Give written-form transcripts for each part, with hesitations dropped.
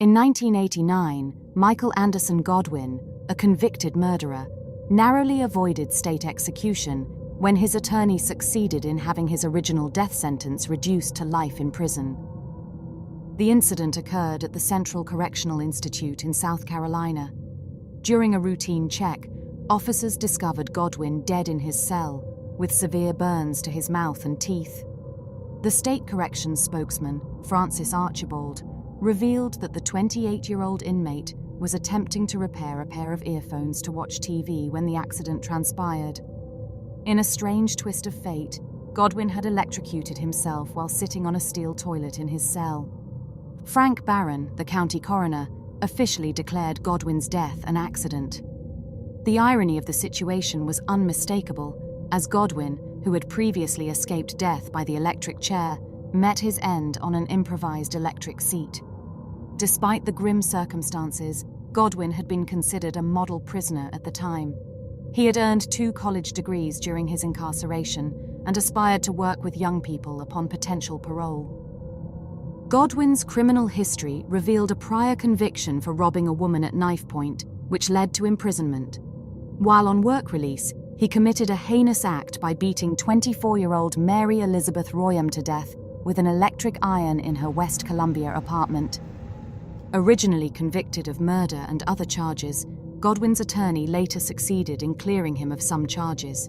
In 1989, Michael Anderson Godwin, a convicted murderer, narrowly avoided state execution when his attorney succeeded in having his original death sentence reduced to life in prison. The incident occurred at the Central Correctional Institute in South Carolina. During a routine check, officers discovered Godwin dead in his cell, with severe burns to his mouth and teeth. The state corrections spokesman, Francis Archibald, revealed that the 28-year-old inmate was attempting to repair a pair of earphones to watch TV when the accident transpired. In a strange twist of fate, Godwin had electrocuted himself while sitting on a steel toilet in his cell. Frank Barron, the county coroner, officially declared Godwin's death an accident. The irony of the situation was unmistakable, as Godwin, who had previously escaped death by the electric chair, met his end on an improvised electric seat. Despite the grim circumstances, Godwin had been considered a model prisoner at the time. He had earned 2 college degrees during his incarceration and aspired to work with young people upon potential parole. Godwin's criminal history revealed a prior conviction for robbing a woman at knife point, which led to imprisonment. While on work release, he committed a heinous act by beating 24-year-old Mary Elizabeth Royam to death with an electric iron in her West Columbia apartment. Originally convicted of murder and other charges, Godwin's attorney later succeeded in clearing him of some charges.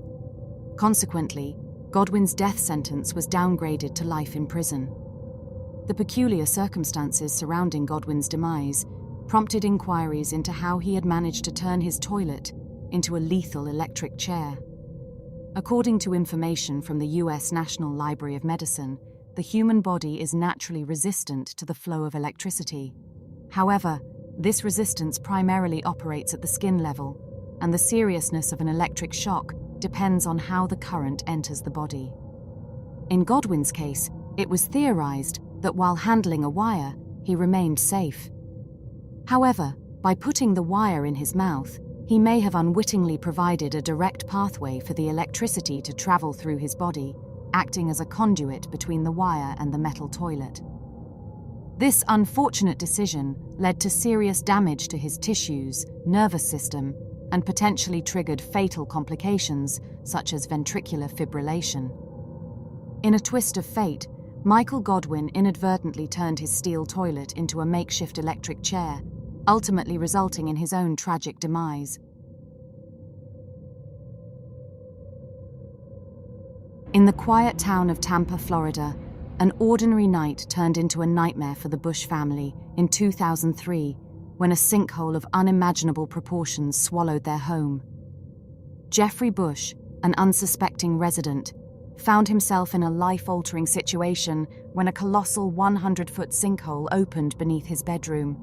Consequently, Godwin's death sentence was downgraded to life in prison. The peculiar circumstances surrounding Godwin's demise prompted inquiries into how he had managed to turn his toilet into a lethal electric chair. According to information from the U.S. National Library of Medicine, the human body is naturally resistant to the flow of electricity. However, this resistance primarily operates at the skin level, and the seriousness of an electric shock depends on how the current enters the body. In Godwin's case, it was theorized that while handling a wire, he remained safe. However, by putting the wire in his mouth, he may have unwittingly provided a direct pathway for the electricity to travel through his body, acting as a conduit between the wire and the metal toilet. This unfortunate decision led to serious damage to his tissues, nervous system, and potentially triggered fatal complications such as ventricular fibrillation. In a twist of fate, Michael Godwin inadvertently turned his steel toilet into a makeshift electric chair, ultimately resulting in his own tragic demise. In the quiet town of Tampa, Florida, an ordinary night turned into a nightmare for the Bush family in 2003 when a sinkhole of unimaginable proportions swallowed their home. Jeffrey Bush, an unsuspecting resident, found himself in a life-altering situation when a colossal 100-foot sinkhole opened beneath his bedroom.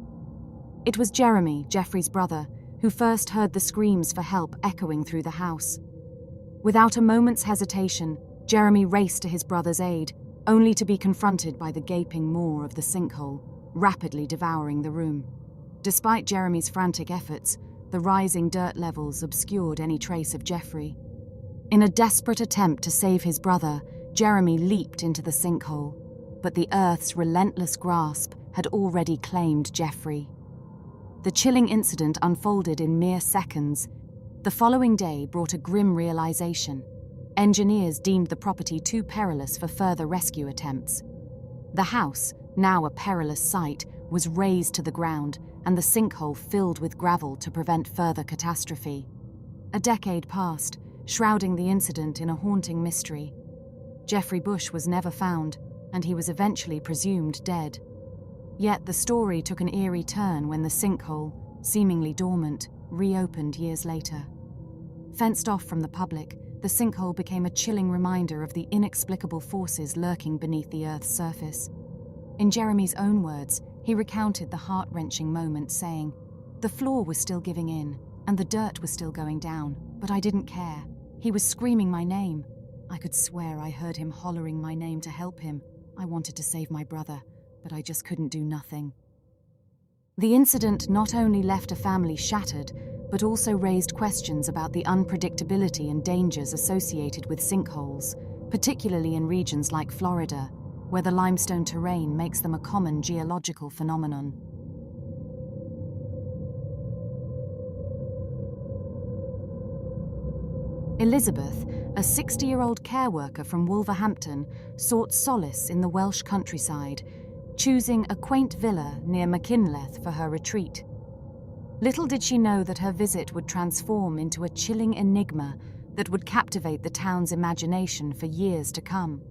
It was Jeremy, Jeffrey's brother, who first heard the screams for help echoing through the house. Without a moment's hesitation, Jeremy raced to his brother's aid, only to be confronted by the gaping maw of the sinkhole, rapidly devouring the room. Despite Jeremy's frantic efforts, the rising dirt levels obscured any trace of Jeffrey. In a desperate attempt to save his brother, Jeremy leaped into the sinkhole, but the earth's relentless grasp had already claimed Jeffrey. The chilling incident unfolded in mere seconds. The following day brought a grim realization. Engineers deemed the property too perilous for further rescue attempts. The house, now a perilous site, was razed to the ground and the sinkhole filled with gravel to prevent further catastrophe. A decade passed, shrouding the incident in a haunting mystery. Jeffrey Bush was never found, and he was eventually presumed dead. Yet the story took an eerie turn when the sinkhole, seemingly dormant, reopened years later. Fenced off from the public, the sinkhole became a chilling reminder of the inexplicable forces lurking beneath the Earth's surface. In Jeremy's own words, he recounted the heart-wrenching moment, saying, "The floor was still giving in, and the dirt was still going down, but I didn't care. He was screaming my name. I could swear I heard him hollering my name to help him. I wanted to save my brother, but I just couldn't do nothing." The incident not only left a family shattered, but also raised questions about the unpredictability and dangers associated with sinkholes, particularly in regions like Florida, where the limestone terrain makes them a common geological phenomenon. Elizabeth, a 60-year-old care worker from Wolverhampton, sought solace in the Welsh countryside, choosing a quaint villa near Machynlleth for her retreat. Little did she know that her visit would transform into a chilling enigma that would captivate the town's imagination for years to come.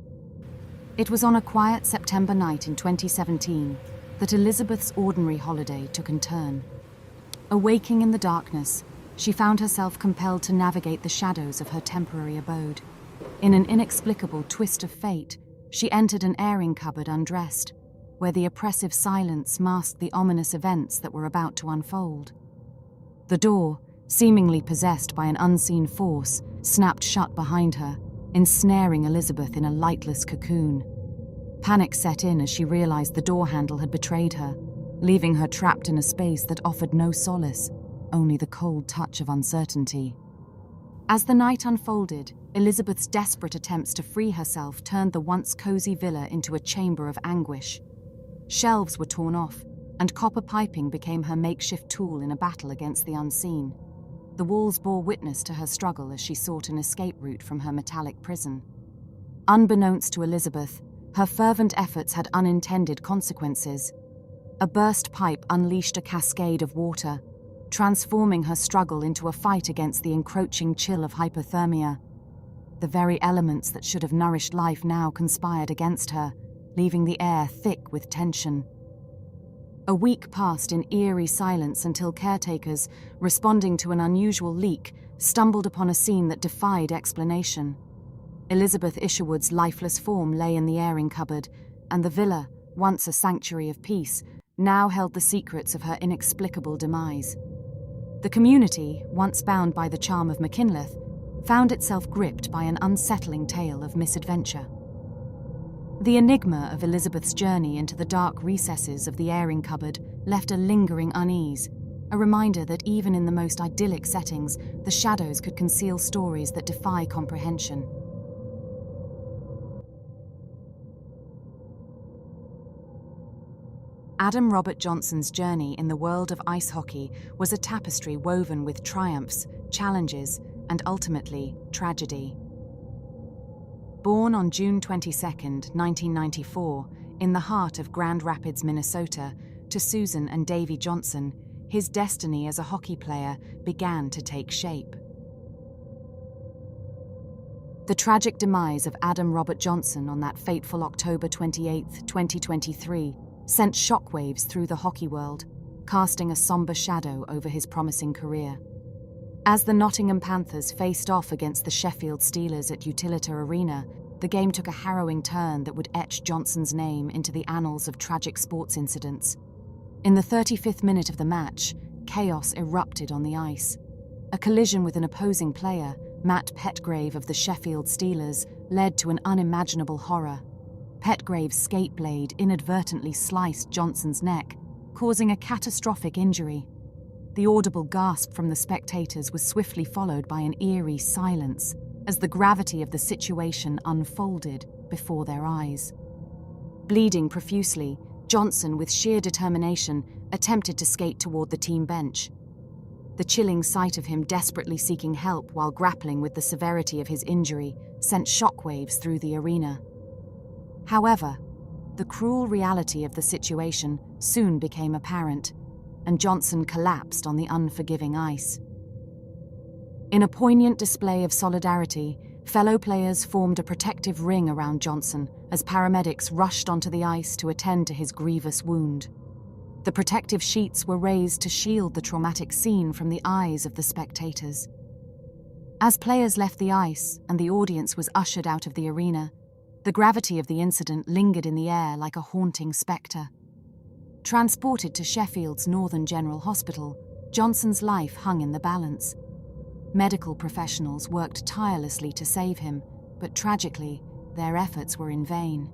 It was on a quiet September night in 2017 that Elizabeth's ordinary holiday took a turn. Awaking in the darkness, she found herself compelled to navigate the shadows of her temporary abode. In an inexplicable twist of fate, she entered an airing cupboard undressed, where the oppressive silence masked the ominous events that were about to unfold. The door, seemingly possessed by an unseen force, snapped shut behind her, ensnaring Elizabeth in a lightless cocoon. Panic set in as she realized the door handle had betrayed her, leaving her trapped in a space that offered no solace, only the cold touch of uncertainty. As the night unfolded, Elizabeth's desperate attempts to free herself turned the once cozy villa into a chamber of anguish. Shelves were torn off, and copper piping became her makeshift tool in a battle against the unseen. The walls bore witness to her struggle as she sought an escape route from her metallic prison. Unbeknownst to Elizabeth, her fervent efforts had unintended consequences. A burst pipe unleashed a cascade of water, transforming her struggle into a fight against the encroaching chill of hypothermia. The very elements that should have nourished life now conspired against her, leaving the air thick with tension. A week passed in eerie silence until caretakers, responding to an unusual leak, stumbled upon a scene that defied explanation. Elizabeth Isherwood's lifeless form lay in the airing cupboard, and the villa, once a sanctuary of peace, now held the secrets of her inexplicable demise. The community, once bound by the charm of Machynlleth, found itself gripped by an unsettling tale of misadventure. The enigma of Elizabeth's journey into the dark recesses of the airing cupboard left a lingering unease, a reminder that even in the most idyllic settings, the shadows could conceal stories that defy comprehension. Adam Robert Johnson's journey in the world of ice hockey was a tapestry woven with triumphs, challenges, and ultimately, tragedy. Born on June 22, 1994, in the heart of Grand Rapids, Minnesota, to Susan and Davy Johnson, his destiny as a hockey player began to take shape. The tragic demise of Adam Robert Johnson on that fateful October 28, 2023, sent shockwaves through the hockey world, casting a somber shadow over his promising career. As the Nottingham Panthers faced off against the Sheffield Steelers at Utilita Arena, the game took a harrowing turn that would etch Johnson's name into the annals of tragic sports incidents. In the 35th minute of the match, chaos erupted on the ice. A collision with an opposing player, Matt Petgrave of the Sheffield Steelers, led to an unimaginable horror. Petgrave's skate blade inadvertently sliced Johnson's neck, causing a catastrophic injury. The audible gasp from the spectators was swiftly followed by an eerie silence as the gravity of the situation unfolded before their eyes. Bleeding profusely, Johnson, with sheer determination, attempted to skate toward the team bench. The chilling sight of him desperately seeking help while grappling with the severity of his injury sent shockwaves through the arena. However, the cruel reality of the situation soon became apparent, and Johnson collapsed on the unforgiving ice. In a poignant display of solidarity, fellow players formed a protective ring around Johnson as paramedics rushed onto the ice to attend to his grievous wound. The protective sheets were raised to shield the traumatic scene from the eyes of the spectators. As players left the ice and the audience was ushered out of the arena, the gravity of the incident lingered in the air like a haunting spectre. Transported to Sheffield's Northern General Hospital, Johnson's life hung in the balance. Medical professionals worked tirelessly to save him, but tragically, their efforts were in vain.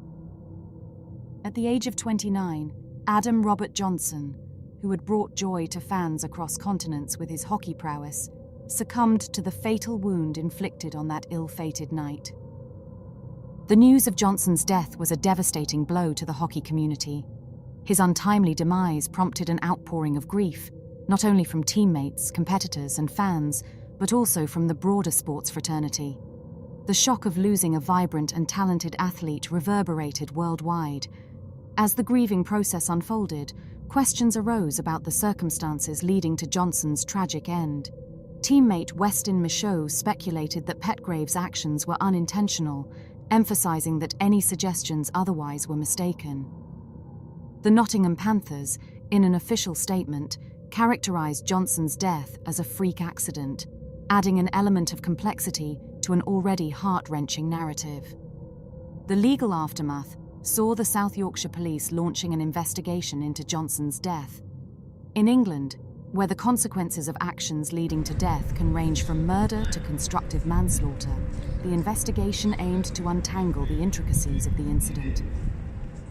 At the age of 29, Adam Robert Johnson, who had brought joy to fans across continents with his hockey prowess, succumbed to the fatal wound inflicted on that ill-fated night. The news of Johnson's death was a devastating blow to the hockey community. His untimely demise prompted an outpouring of grief, not only from teammates, competitors, and fans, but also from the broader sports fraternity. The shock of losing a vibrant and talented athlete reverberated worldwide. As the grieving process unfolded, questions arose about the circumstances leading to Johnson's tragic end. Teammate Westin Michaud speculated that Petgrave's actions were unintentional, emphasizing that any suggestions otherwise were mistaken. The Nottingham Panthers, in an official statement, characterized Johnson's death as a freak accident, adding an element of complexity to an already heart-wrenching narrative. The legal aftermath saw the South Yorkshire Police launching an investigation into Johnson's death. In England, where the consequences of actions leading to death can range from murder to constructive manslaughter, the investigation aimed to untangle the intricacies of the incident.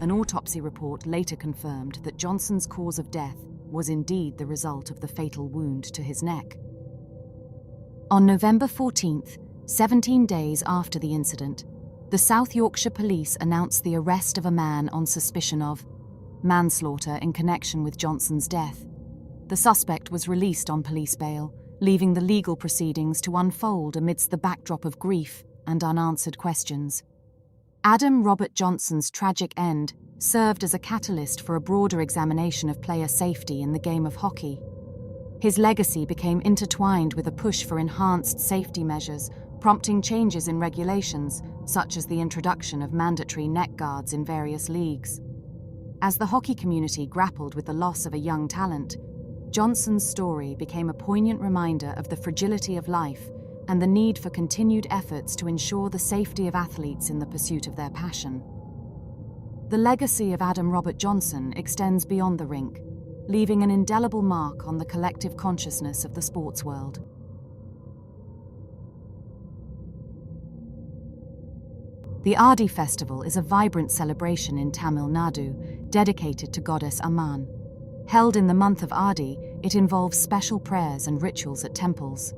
An autopsy report later confirmed that Johnson's cause of death was indeed the result of the fatal wound to his neck. On November 14th, 17 days after the incident, the South Yorkshire Police announced the arrest of a man on suspicion of manslaughter in connection with Johnson's death. The suspect was released on police bail, leaving the legal proceedings to unfold amidst the backdrop of grief and unanswered questions. Adam Robert Johnson's tragic end served as a catalyst for a broader examination of player safety in the game of hockey. His legacy became intertwined with a push for enhanced safety measures, prompting changes in regulations, such as the introduction of mandatory neck guards in various leagues. As the hockey community grappled with the loss of a young talent, Johnson's story became a poignant reminder of the fragility of life and the need for continued efforts to ensure the safety of athletes in the pursuit of their passion. The legacy of Adam Robert Johnson extends beyond the rink, leaving an indelible mark on the collective consciousness of the sports world. The Aadi Festival is a vibrant celebration in Tamil Nadu dedicated to goddess Amman. Held in the month of Aadi, it involves special prayers and rituals at temples.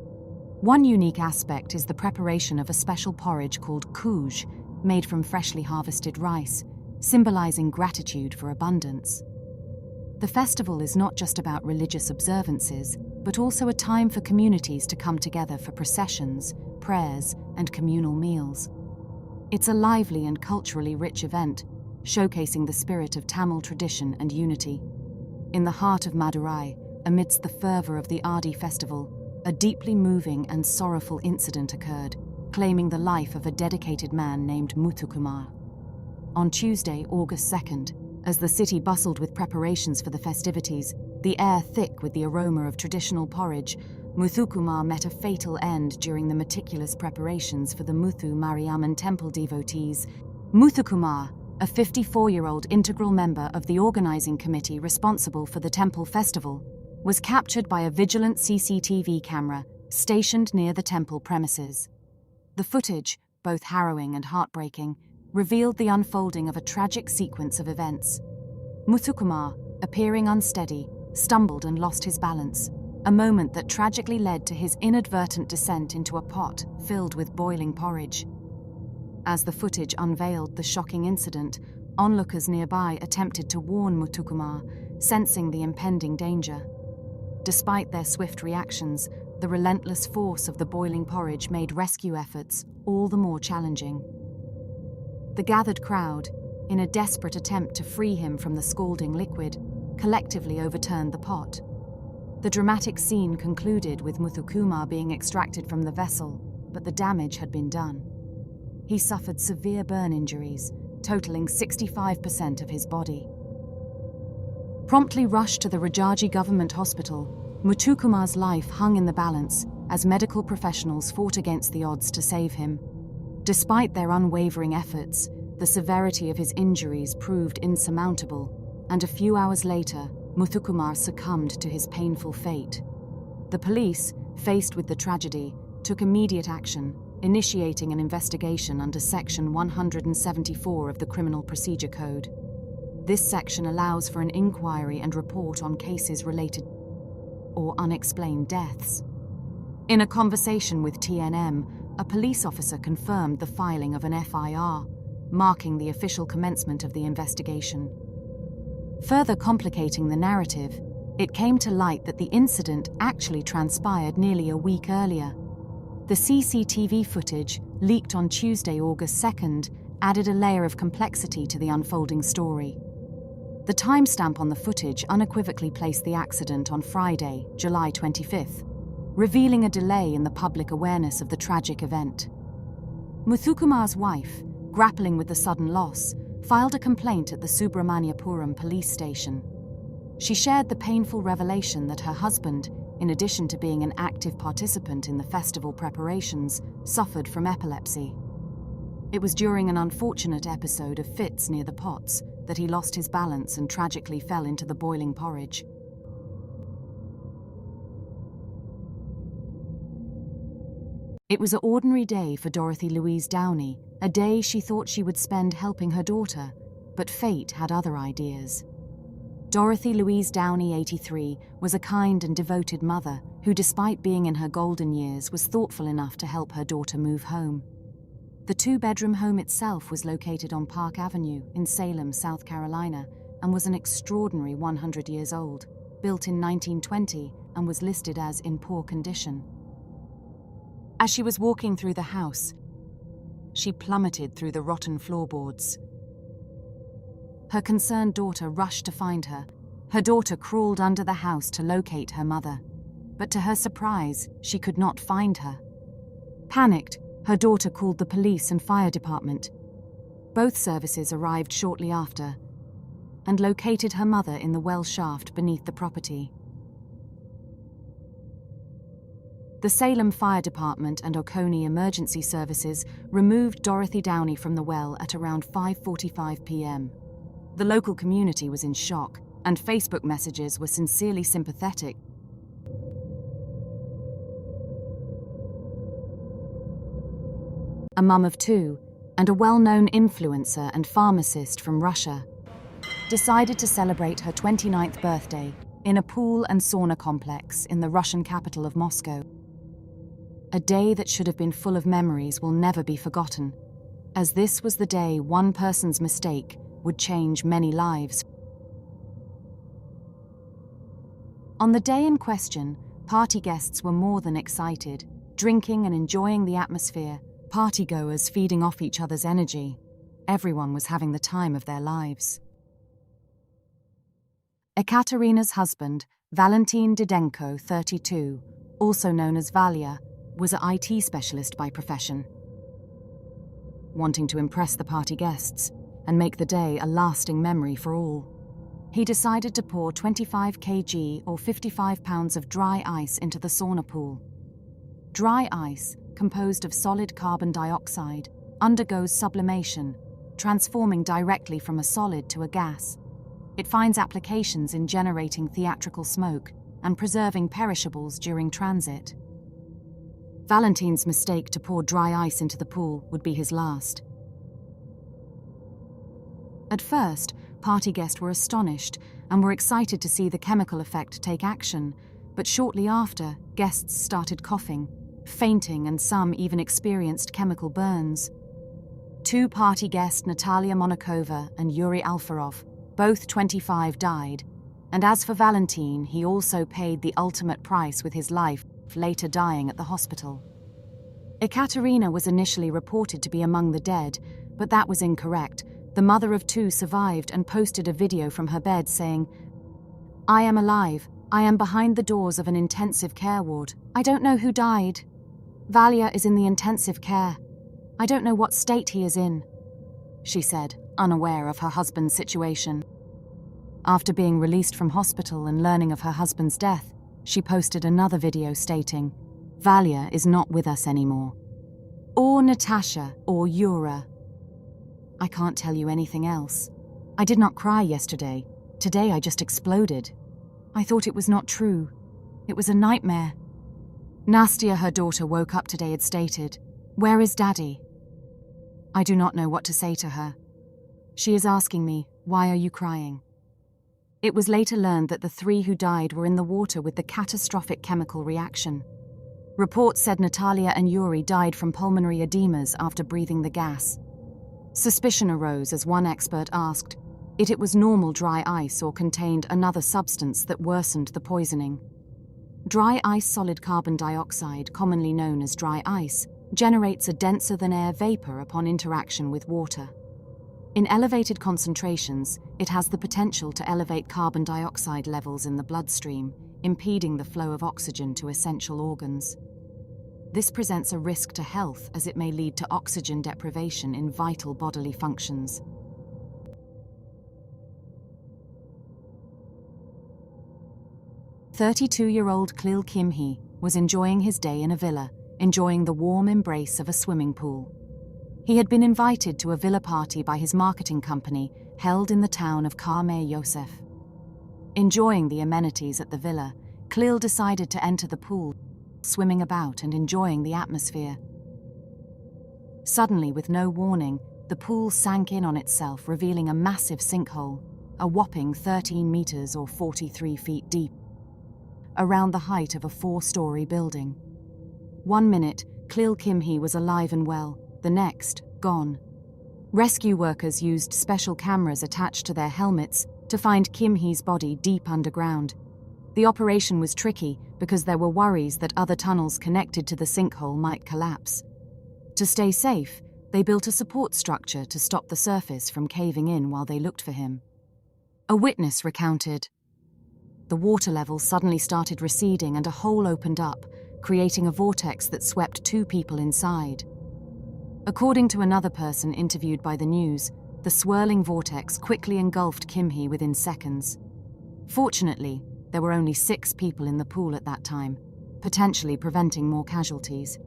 One unique aspect is the preparation of a special porridge called kuj, made from freshly harvested rice, symbolizing gratitude for abundance. The festival is not just about religious observances, but also a time for communities to come together for processions, prayers, and communal meals. It's a lively and culturally rich event, showcasing the spirit of Tamil tradition and unity. In the heart of Madurai, amidst the fervor of the Aadi festival, a deeply moving and sorrowful incident occurred, claiming the life of a dedicated man named Muthukumar. On Tuesday, August 2nd, as the city bustled with preparations for the festivities, the air thick with the aroma of traditional porridge, Muthukumar met a fatal end during the meticulous preparations for the Muthu Mariamman temple devotees. Muthukumar, a 54-year-old integral member of the organizing committee responsible for the temple festival, was captured by a vigilant CCTV camera stationed near the temple premises. The footage, both harrowing and heartbreaking, revealed the unfolding of a tragic sequence of events. Muthukumar, appearing unsteady, stumbled and lost his balance, a moment that tragically led to his inadvertent descent into a pot filled with boiling porridge. As the footage unveiled the shocking incident, onlookers nearby attempted to warn Muthukumar, sensing the impending danger. Despite their swift reactions, the relentless force of the boiling porridge made rescue efforts all the more challenging. The gathered crowd, in a desperate attempt to free him from the scalding liquid, collectively overturned the pot. The dramatic scene concluded with Muthukumar being extracted from the vessel, but the damage had been done. He suffered severe burn injuries, totaling 65% of his body. Promptly rushed to the Rajaji Government Hospital, Muthukumar's life hung in the balance as medical professionals fought against the odds to save him. Despite their unwavering efforts, the severity of his injuries proved insurmountable, and a few hours later, Muthukumar succumbed to his painful fate. The police, faced with the tragedy, took immediate action, initiating an investigation under Section 174 of the Criminal Procedure Code. This section allows for an inquiry and report on cases related or unexplained deaths. In a conversation with TNM, a police officer confirmed the filing of an FIR, marking the official commencement of the investigation. Further complicating the narrative, it came to light that the incident actually transpired nearly a week earlier, The CCTV footage, leaked on Tuesday, August 2nd, added a layer of complexity to the unfolding story. The timestamp on the footage unequivocally placed the accident on Friday, July 25th, revealing a delay in the public awareness of the tragic event. Muthukumar's wife, grappling with the sudden loss, filed a complaint at the Subramaniapuram police station. She shared the painful revelation that her husband, in addition to being an active participant in the festival preparations, suffered from epilepsy. It was during an unfortunate episode of fits near the pots that he lost his balance and tragically fell into the boiling porridge. It was an ordinary day for Dorothy Louise Downey, a day she thought she would spend helping her daughter, but fate had other ideas. Dorothy Louise Downey, 83, was a kind and devoted mother who, despite being in her golden years, was thoughtful enough to help her daughter move home. The two-bedroom home itself was located on Park Avenue in Salem, South Carolina, and was an extraordinary 100 years old, built in 1920 and was listed as in poor condition. As she was walking through the house, she plummeted through the rotten floorboards. Her concerned daughter rushed to find her. Her daughter crawled under the house to locate her mother, but to her surprise, she could not find her. Panicked, her daughter called the police and fire department. Both services arrived shortly after and located her mother in the well shaft beneath the property. The Salem Fire Department and Oconee Emergency Services removed Dorothy Downey from the well at around 5:45 p.m. The local community was in shock, and Facebook messages were sincerely sympathetic. A mum of two, and a well-known influencer and pharmacist from Russia, decided to celebrate her 29th birthday in a pool and sauna complex in the Russian capital of Moscow. A day that should have been full of memories will never be forgotten, as this was the day one person's mistake would change many lives. On the day in question, party guests were more than excited, drinking and enjoying the atmosphere, partygoers feeding off each other's energy. Everyone was having the time of their lives. Ekaterina's husband, Valentin Didenko, 32, also known as Valia, was an IT specialist by profession. Wanting to impress the party guests and make the day a lasting memory for all, he decided to pour 25 kg or 55 pounds of dry ice into the sauna pool. Dry ice, composed of solid carbon dioxide, undergoes sublimation, transforming directly from a solid to a gas. It finds applications in generating theatrical smoke and preserving perishables during transit. Valentin's mistake to pour dry ice into the pool would be his last. At first, party guests were astonished and were excited to see the chemical effect take action, but shortly after, guests started coughing, fainting, and some even experienced chemical burns. Two party guests, Natalia Monakova and Yuri Alfarov, both 25, died, and as for Valentin, he also paid the ultimate price with his life, later dying at the hospital. Ekaterina was initially reported to be among the dead, but that was incorrect. The mother of two survived and posted a video from her bed saying, "I am alive. I am behind the doors of an intensive care ward. I don't know who died. Valia is in the intensive care. I don't know what state he is in," she said, unaware of her husband's situation. After being released from hospital and learning of her husband's death, she posted another video stating, "Valia is not with us anymore. Or Natasha, or Yura. I can't tell you anything else. I did not cry yesterday. Today I just exploded. I thought it was not true. It was a nightmare." Nastia, her daughter, woke up today, had stated, "Where is Daddy?" I do not know what to say to her. She is asking me, "Why are you crying?" It was later learned that the three who died were in the water with the catastrophic chemical reaction. Reports said Natalia and Yuri died from pulmonary edemas after breathing the gas. Suspicion arose as one expert asked if it was normal dry ice or contained another substance that worsened the poisoning. Dry ice solid carbon dioxide, commonly known as dry ice, generates a denser-than-air vapor upon interaction with water. In elevated concentrations, it has the potential to elevate carbon dioxide levels in the bloodstream, impeding the flow of oxygen to essential organs. This presents a risk to health as it may lead to oxygen deprivation in vital bodily functions. "32-year-old Klil Kim-hee was enjoying his day in a villa, enjoying the warm embrace of a swimming pool. He had been invited to a villa party by his marketing company held in the town of Karmeh Yosef. Enjoying the amenities at the villa, Klil decided to enter the pool, swimming about and enjoying the atmosphere. Suddenly, with no warning, the pool sank in on itself, revealing a massive sinkhole, a whopping 13 meters or 43 feet deep, around the height of a 4-story building. 1 minute, Klil Kim-hee was alive and well, the next, gone. Rescue workers used special cameras attached to their helmets to find Kim-hee's body deep underground. The operation was tricky because there were worries that other tunnels connected to the sinkhole might collapse. To stay safe, they built a support structure to stop the surface from caving in while they looked for him. A witness recounted, "The water level suddenly started receding and a hole opened up, creating a vortex that swept 2 people inside. According to another person interviewed by the news, the swirling vortex quickly engulfed Kim-hee within seconds. Fortunately, there were only 6 people in the pool at that time, potentially preventing more casualties."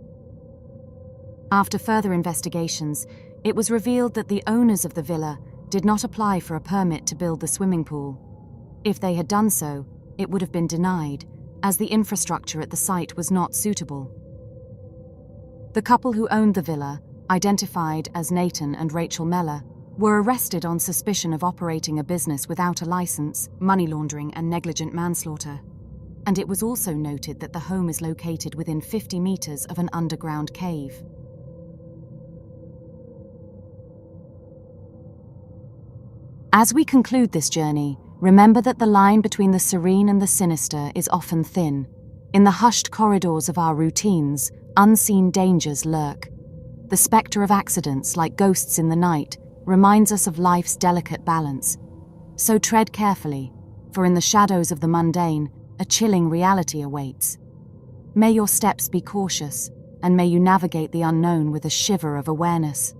After further investigations, it was revealed that the owners of the villa did not apply for a permit to build the swimming pool. If they had done so, it would have been denied, as the infrastructure at the site was not suitable. The couple who owned the villa, identified as Nathan and Rachel Meller, were arrested on suspicion of operating a business without a license, money laundering, and negligent manslaughter. And it was also noted that the home is located within 50 meters of an underground cave. As we conclude this journey, remember that the line between the serene and the sinister is often thin. In the hushed corridors of our routines, unseen dangers lurk. The spectre of accidents, like ghosts in the night, reminds us of life's delicate balance. So tread carefully, for in the shadows of the mundane, a chilling reality awaits. May your steps be cautious, and may you navigate the unknown with a shiver of awareness.